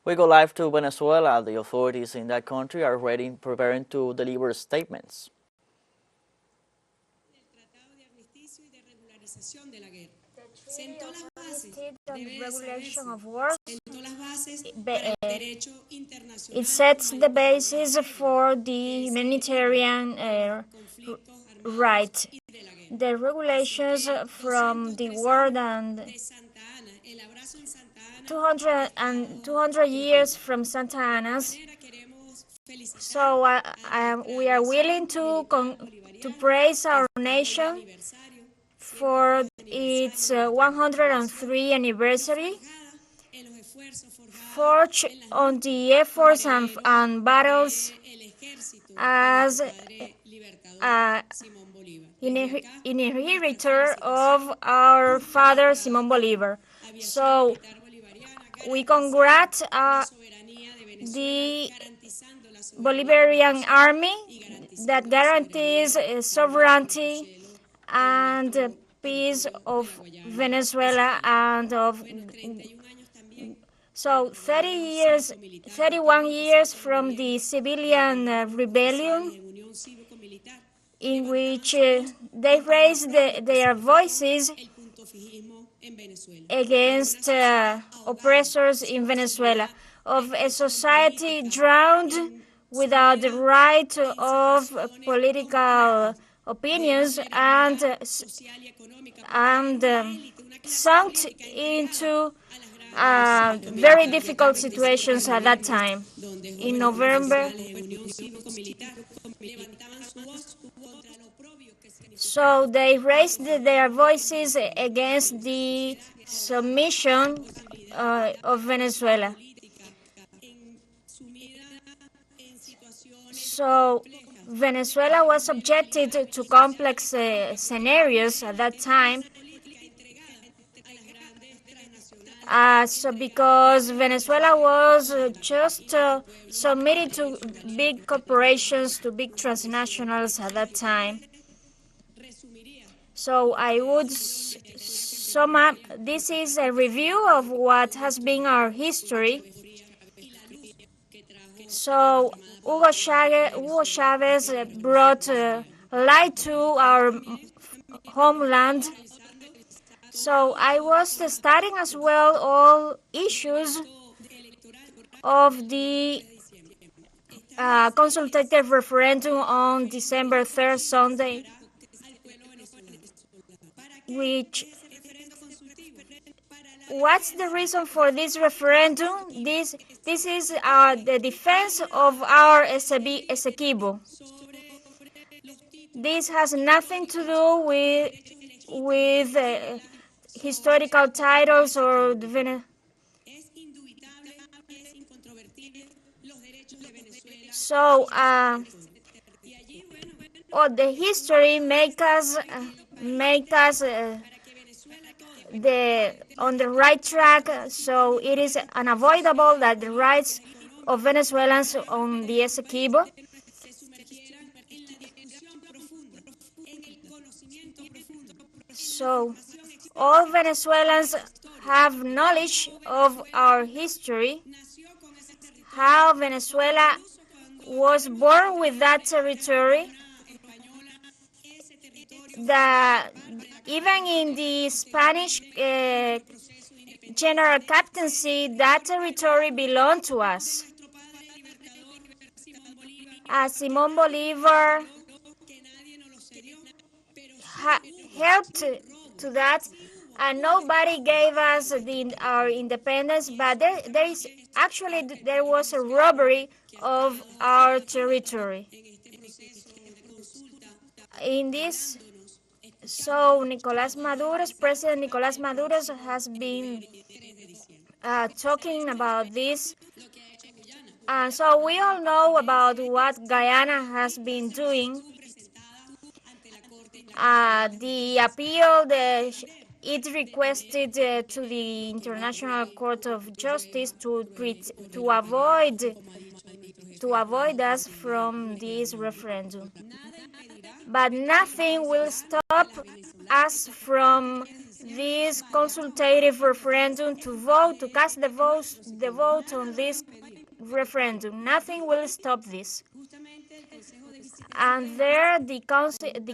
We go live to Venezuela. The authorities in that country are preparing to deliver statements. The regulation of war. It sets the basis for the humanitarian right. The regulations from the world and 200 years from Santa Ana's. So we are willing to praise our nation for its 103 anniversary, forge on the efforts and battles as inheritor of our father Simón Bolívar. So we congratulate the Bolivarian army that guarantees sovereignty and peace of Venezuela and of. So 31 years from the civilian rebellion, in which they raised their voices against oppressors in Venezuela, of a society drowned without the right of political opinions and sunk into very difficult situations at that time. In November, so they raised their voices against the submission of Venezuela. So Venezuela was subjected to complex scenarios at that time. So because Venezuela was just submitted to big corporations, to big transnationals at that time. So I would sum up, this is a review of what has been our history. So Hugo Chavez brought light to our homeland. So I was studying as well all issues of the consultative referendum on December 3rd, Sunday, what's the reason for this referendum? This is the defense of our Essequibo. This has nothing to do with historical titles or the so the history make us on the right track. So it is unavoidable that the rights of Venezuelans on the Essequibo so all Venezuelans have knowledge of our history, how Venezuela was born with that territory, that even in the Spanish general captaincy, that territory belonged to us. Simón Bolívar helped to that, and nobody gave us our independence, but there was a robbery of our territory. In this, so President Nicolás Maduro has been talking about this. So we all know about what Guyana has been doing. The appeal it requested to the International Court of Justice to avoid us from this referendum. But nothing will stop us from this consultative referendum to cast the vote on this referendum. Nothing will stop this. And there, the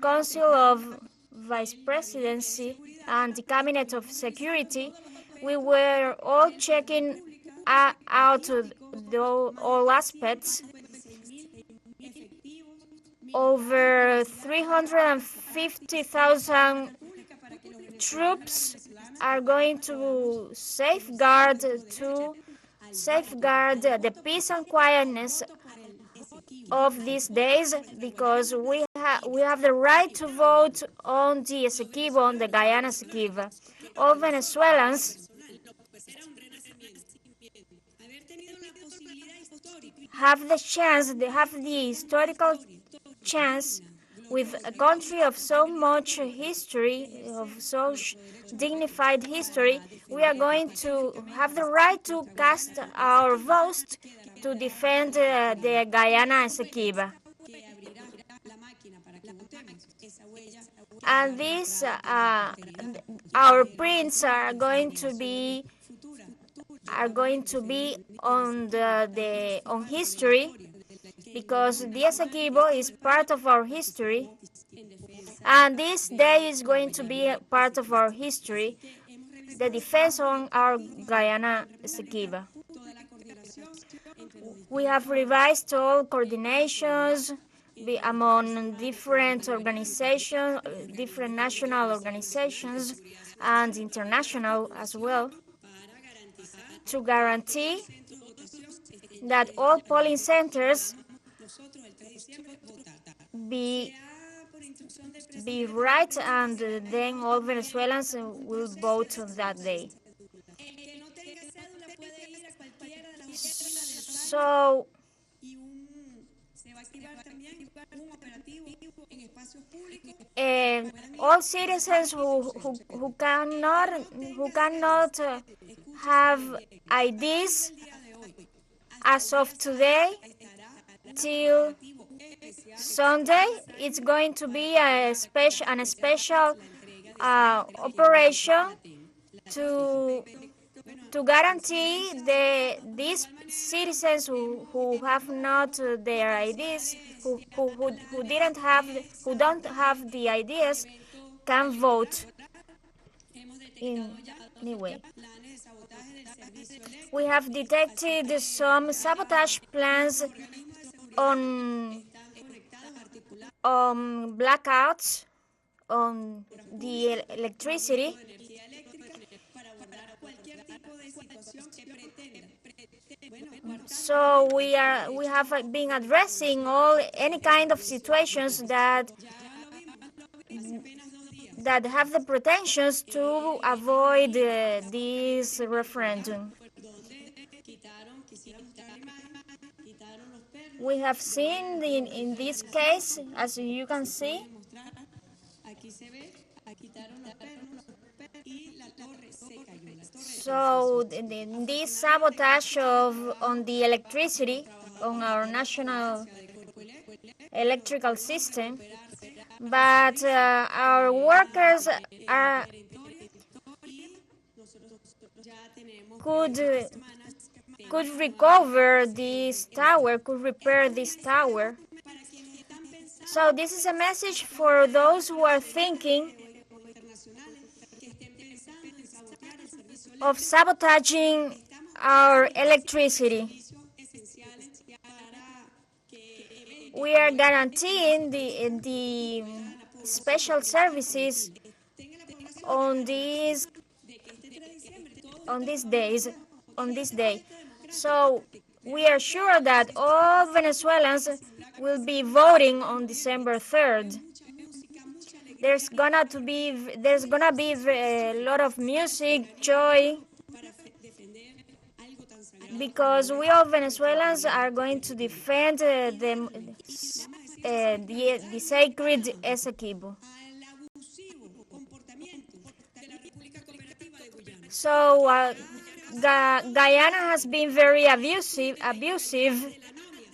Council of Vice Presidency and the Cabinet of Security, we were all checking out all aspects. Over 350,000 troops are going to safeguard the peace and quietness of these days, because we have the right to vote on the Essequibo, on the Guyana Essequibo. All Venezuelans have the chance, they have the historical chance, with a country of so much history, of such dignified history, we are going to have the right to cast our votes to defend the Guyana Essequibo. And these, our prints are going to be on on history, because the Essequibo is part of our history, and this day is going to be a part of our history, the defense on our Guyana Essequibo. We have revised all coordinations among different organizations, different national organizations and international as well, to guarantee that all polling centers be right, and then all Venezuelans will vote on that day. So all citizens who cannot have IDs as of today till Sunday, it's going to be a special operation to guarantee these citizens who have not their IDs, who don't have the IDs, can vote anyway. We have detected some sabotage plans on blackouts on the electricity. So we have been addressing any kind of situations that have the pretensions to avoid this referendum. We have seen in this case, as you can see, so this sabotage on the electricity, on our national electrical system, but our workers could recover this tower, could repair this tower. So this is a message for those who are thinking of sabotaging our electricity. We are guaranteeing the special services on this day. So we are sure that all Venezuelans will be voting on December 3rd. There's gonna be a lot of music, joy, because we all Venezuelans are going to defend the sacred Essequibo. So Guyana has been very abusive,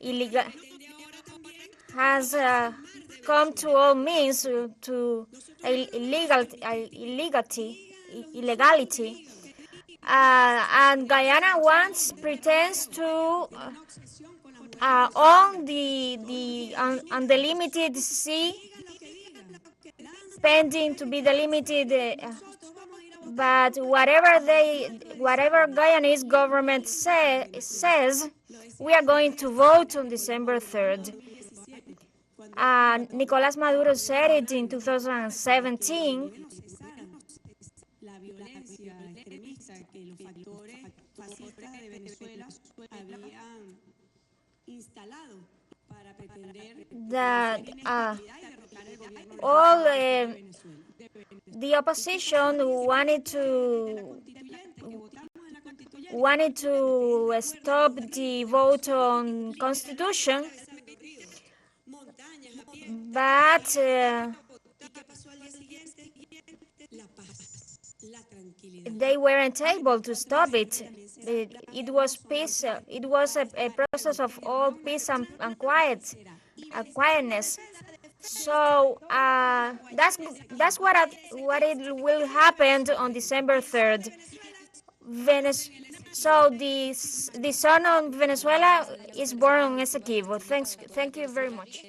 illegal, has come to all means to illegality, illegality. And Guyana pretends to own the undelimited sea, pending to be delimited. But whatever Guyanese government says, we are going to vote on December 3rd. Nicolás Maduro said it in 2017. That all the opposition wanted to stop the vote on constitution, but they weren't able to stop it. It was peace. It was a process of all peace and quietness. So that's what it will happen on December 3rd. So the son of Venezuela is born on Essequibo. Thank you very much.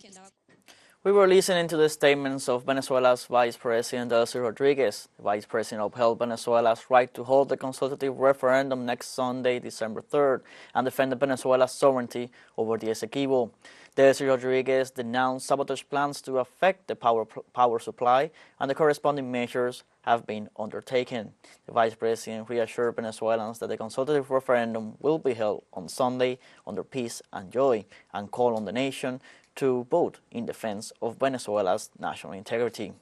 We were listening to the statements of Venezuela's Vice President Delcy Rodríguez. The Vice President upheld Venezuela's right to hold the consultative referendum next Sunday, December 3rd, and defended Venezuela's sovereignty over the Essequibo. Delcy Rodríguez denounced sabotage plans to affect the power supply, and the corresponding measures have been undertaken. The Vice President reassured Venezuelans that the consultative referendum will be held on Sunday under peace and joy, and called on the nation to vote in defense of Venezuela's national integrity.